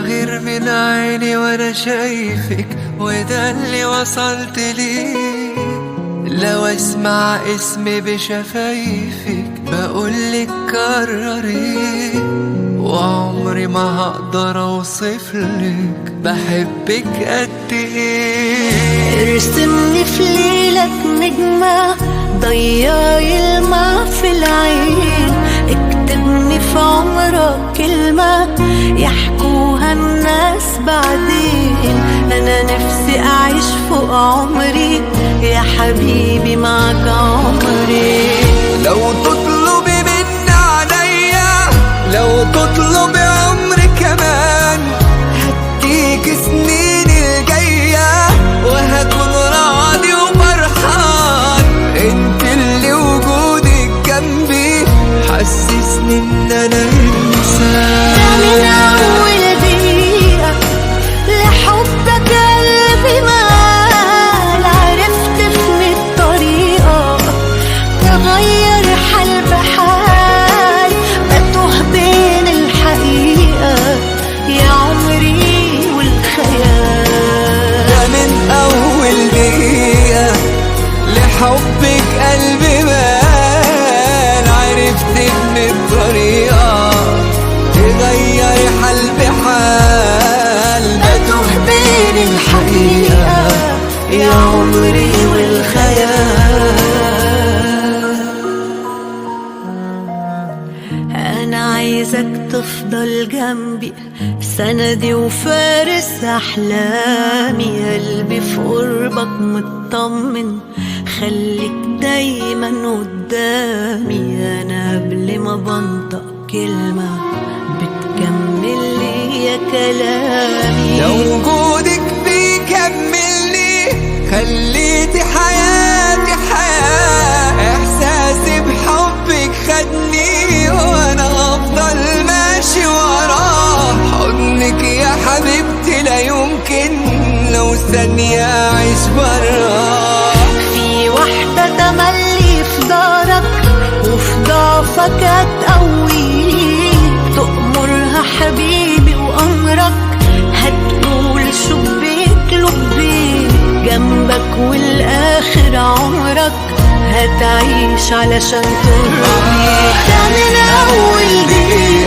بغير من عيني وانا شايفك، وده اللي وصلت ليه. لو اسمع اسمي بشفايفك بقولك كرري، وعمري ما هقدر اوصفلك بحبك قد ايه. ارسمني في ليلك نجمة ضيعي الماء في العين، اكتبني في عمرك كلمة يحكوها الناس بعدين. انا نفسي اعيش فوق عمري يا حبيبي معك عمري. لو تطلبي من عليا، لو تطلبي عمري كمان، هديك سنين الجاية وهكون راضي وفرحان. انت اللي وجودك جنبي حسسني ان انا انسان. من اول دقيقة لحبك قلبي مال، عرفت من الطريقة تغير حال بحال، بتوه بين الحقيقة يا عمري والخيال. ده من اول دقيقة لحبك قلبي مال، عرفت ان الطريقة تغير حال بحال، بتوه بين الحقيقة يا عمري والخيال. أنا عايزك تفضل جنبي سندي وفارس أحلامي، قلبي في قربك مطمن خليك دايما قدامي. أنا قبل ما بنطق كلمة بتكمل لي يا كلامي. لو وجودك بيكملني خليتي حياتي حياة، إحساسي بحبك خدني وأنا أفضل ماشي وراه. حضنك يا حبيبتي لا يمكن لو ثانية أعيش براه. في واحدة تملي في دارك وفي ضعفك هتقويك، تأمرها حبيبي وأمرك هتقول شبيك لبيك، جنبك والآخر عمرك هتعيش علشان ترضيك. ده من أول دقيقة